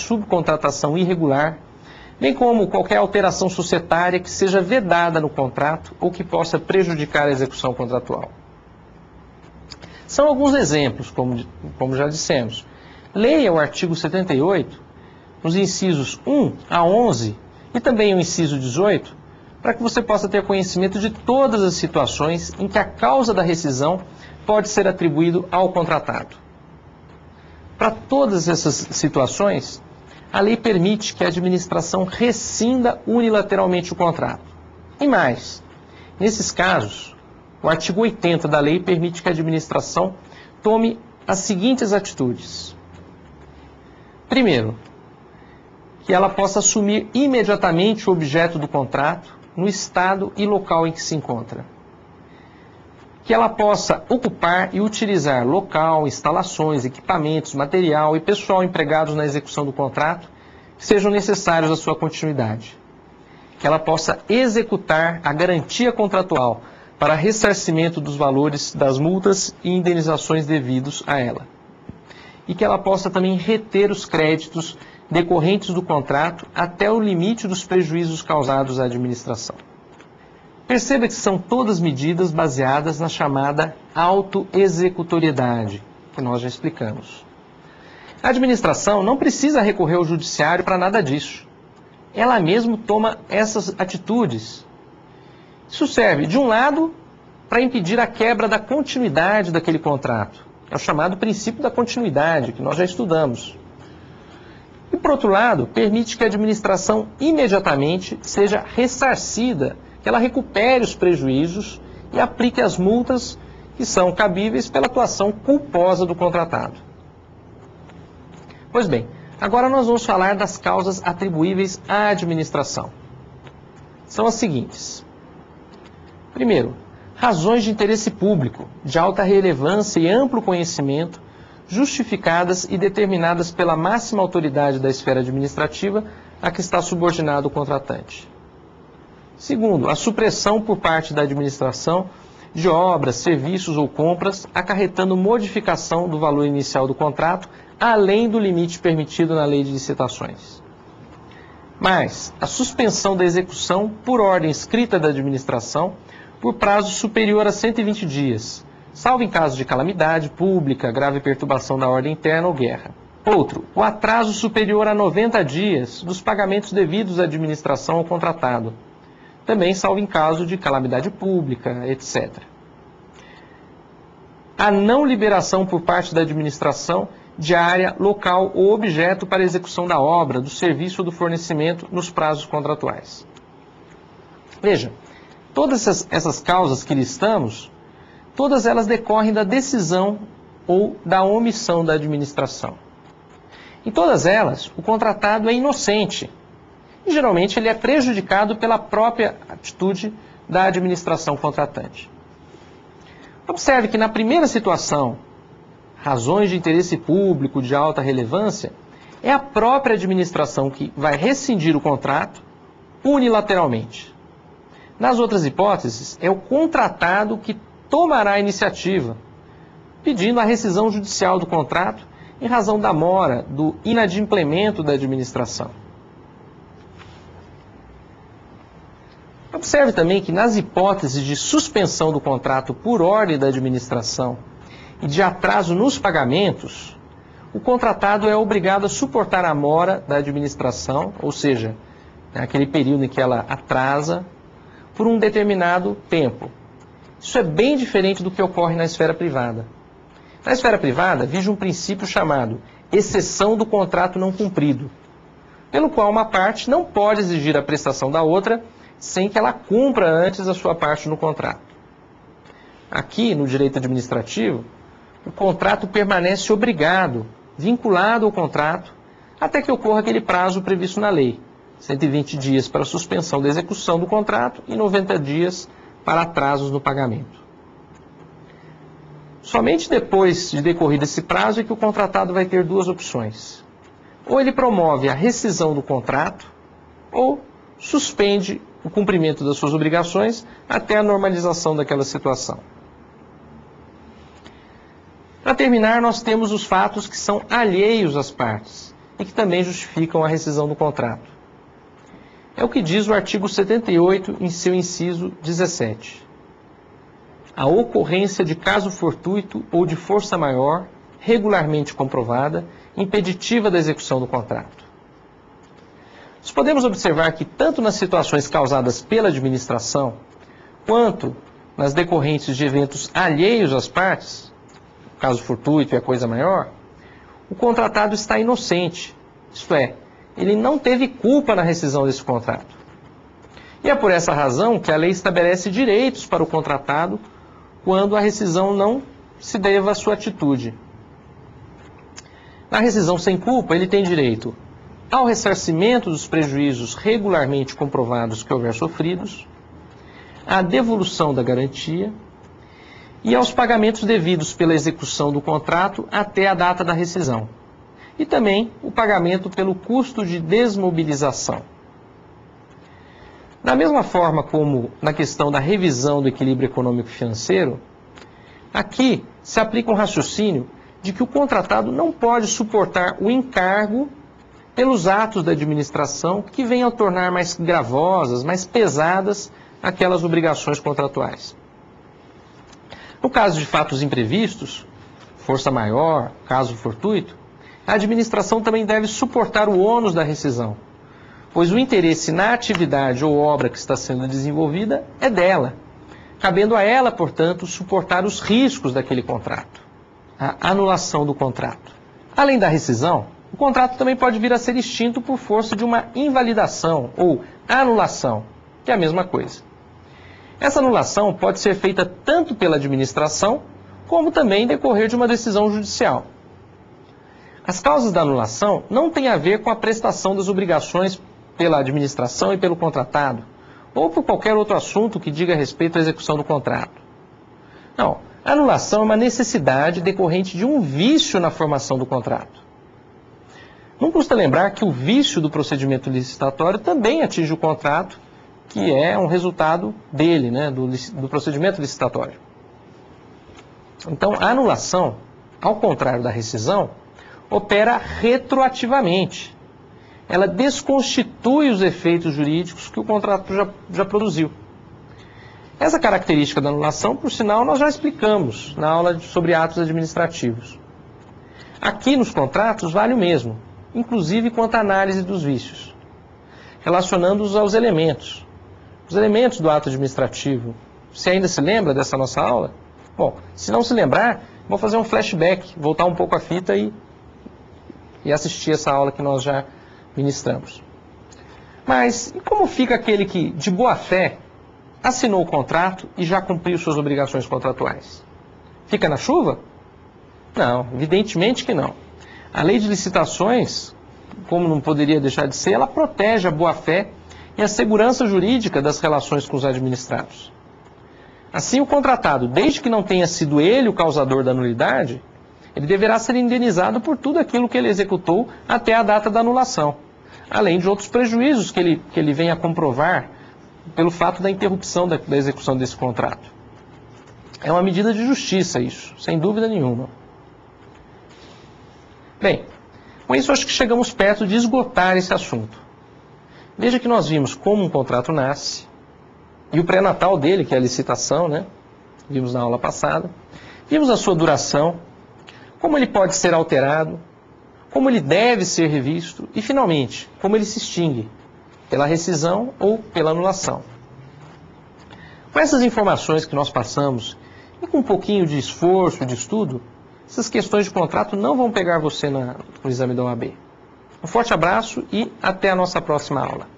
subcontratação irregular, bem como qualquer alteração societária que seja vedada no contrato ou que possa prejudicar a execução contratual. São alguns exemplos, como já dissemos. Leia o artigo 78, nos incisos 1 a 11 e também o inciso 18, para que você possa ter conhecimento de todas as situações em que a causa da rescisão pode ser atribuído ao contratado. Para todas essas situações, a lei permite que a administração rescinda unilateralmente o contrato. E mais, nesses casos, o artigo 80 da lei permite que a administração tome as seguintes atitudes. Primeiro, que ela possa assumir imediatamente o objeto do contrato no estado e local em que se encontra. Que ela possa ocupar e utilizar local, instalações, equipamentos, material e pessoal empregados na execução do contrato que sejam necessários à sua continuidade. Que ela possa executar a garantia contratual para ressarcimento dos valores das multas e indenizações devidos a ela. E que ela possa também reter os créditos decorrentes do contrato até o limite dos prejuízos causados à administração. Perceba que são todas medidas baseadas na chamada autoexecutoriedade, que nós já explicamos. A administração não precisa recorrer ao judiciário para nada disso. Ela mesma toma essas atitudes. Isso serve, de um lado, para impedir a quebra da continuidade daquele contrato. É o chamado princípio da continuidade, que nós já estudamos. E, por outro lado, permite que a administração imediatamente seja ressarcida, que ela recupere os prejuízos e aplique as multas que são cabíveis pela atuação culposa do contratado. Pois bem, agora nós vamos falar das causas atribuíveis à administração. São as seguintes. Primeiro, razões de interesse público, de alta relevância e amplo conhecimento, justificadas e determinadas pela máxima autoridade da esfera administrativa a que está subordinado o contratante. Segundo, a supressão por parte da administração de obras, serviços ou compras, acarretando modificação do valor inicial do contrato, além do limite permitido na lei de licitações. Mais, a suspensão da execução por ordem escrita da administração por prazo superior a 120 dias, salvo em caso de calamidade pública, grave perturbação da ordem interna ou guerra. Outro, o atraso superior a 90 dias dos pagamentos devidos à administração ao contratado, também salvo em caso de calamidade pública, etc. A não liberação por parte da administração de área, local ou objeto para execução da obra, do serviço ou do fornecimento nos prazos contratuais. Veja, todas essas causas que listamos, todas elas decorrem da decisão ou da omissão da administração. Em todas elas, o contratado é inocente. E, geralmente, ele é prejudicado pela própria atitude da administração contratante. Observe que, na primeira situação, razões de interesse público de alta relevância, é a própria administração que vai rescindir o contrato unilateralmente. Nas outras hipóteses, é o contratado que tomará a iniciativa, pedindo a rescisão judicial do contrato em razão da mora, do inadimplemento da administração. Observe também que nas hipóteses de suspensão do contrato por ordem da administração e de atraso nos pagamentos, o contratado é obrigado a suportar a mora da administração, ou seja, naquele período em que ela atrasa, por um determinado tempo. Isso é bem diferente do que ocorre na esfera privada. Na esfera privada, vige um princípio chamado exceção do contrato não cumprido, pelo qual uma parte não pode exigir a prestação da outra sem que ela cumpra antes a sua parte no contrato. Aqui, no direito administrativo, o contrato permanece obrigado, vinculado ao contrato, até que ocorra aquele prazo previsto na lei. 120 dias para a suspensão da execução do contrato e 90 dias para atrasos no pagamento. Somente depois de decorrido esse prazo é que o contratado vai ter duas opções. Ou ele promove a rescisão do contrato, ou suspende o cumprimento das suas obrigações até a normalização daquela situação. Para terminar, nós temos os fatos que são alheios às partes, e que também justificam a rescisão do contrato. É o que diz o artigo 78 em seu inciso 17. A ocorrência de caso fortuito ou de força maior, regularmente comprovada, impeditiva da execução do contrato. Nós podemos observar que tanto nas situações causadas pela administração, quanto nas decorrentes de eventos alheios às partes, o caso fortuito e a coisa maior, o contratado está inocente, isto é, ele não teve culpa na rescisão desse contrato. E é por essa razão que a lei estabelece direitos para o contratado quando a rescisão não se deva à sua atitude. Na rescisão sem culpa, ele tem direito ao ressarcimento dos prejuízos regularmente comprovados que houver sofridos, à devolução da garantia e aos pagamentos devidos pela execução do contrato até a data da rescisão. E também o pagamento pelo custo de desmobilização. Da mesma forma como na questão da revisão do equilíbrio econômico-financeiro, aqui se aplica um raciocínio de que o contratado não pode suportar o encargo pelos atos da administração que venham a tornar mais gravosas, mais pesadas aquelas obrigações contratuais. No caso de fatos imprevistos, força maior, caso fortuito, a administração também deve suportar o ônus da rescisão, pois o interesse na atividade ou obra que está sendo desenvolvida é dela, cabendo a ela, portanto, suportar os riscos daquele contrato, a anulação do contrato. Além da rescisão, o contrato também pode vir a ser extinto por força de uma invalidação ou anulação, que é a mesma coisa. Essa anulação pode ser feita tanto pela administração, como também em decorrer de uma decisão judicial. As causas da anulação não têm a ver com a prestação das obrigações pela administração e pelo contratado, ou por qualquer outro assunto que diga respeito à execução do contrato. Não, a anulação é uma necessidade decorrente de um vício na formação do contrato. Não custa lembrar que o vício do procedimento licitatório também atinge o contrato, que é um resultado dele, né, do procedimento licitatório. Então, a anulação, ao contrário da rescisão, opera retroativamente. Ela desconstitui os efeitos jurídicos que o contrato já produziu. Essa característica da anulação, por sinal, nós já explicamos na aula sobre atos administrativos. Aqui nos contratos vale o mesmo, inclusive quanto à análise dos vícios, relacionando-os aos elementos. Os elementos do ato administrativo. Você ainda se lembra dessa nossa aula? Bom, se não se lembrar, vou fazer um flashback, voltar um pouco a fita e assistir essa aula que nós já ministramos. Mas e como fica aquele que, de boa fé, assinou o contrato e já cumpriu suas obrigações contratuais? Fica na chuva? Não, evidentemente que não. A lei de licitações, como não poderia deixar de ser, ela protege a boa-fé e a segurança jurídica das relações com os administrados. Assim, o contratado, desde que não tenha sido ele o causador da nulidade, ele deverá ser indenizado por tudo aquilo que ele executou até a data da anulação, além de outros prejuízos que ele venha a comprovar pelo fato da interrupção da execução desse contrato. É uma medida de justiça isso, sem dúvida nenhuma. Bem, com isso acho que chegamos perto de esgotar esse assunto. Veja que nós vimos como um contrato nasce, e o pré-natal dele, que é a licitação, né? Vimos na aula passada. Vimos a sua duração, como ele pode ser alterado, como ele deve ser revisto e, finalmente, como ele se extingue, pela rescisão ou pela anulação. Com essas informações que nós passamos, e com um pouquinho de esforço, de estudo, essas questões de contrato não vão pegar você no exame da OAB. Um forte abraço e até a nossa próxima aula.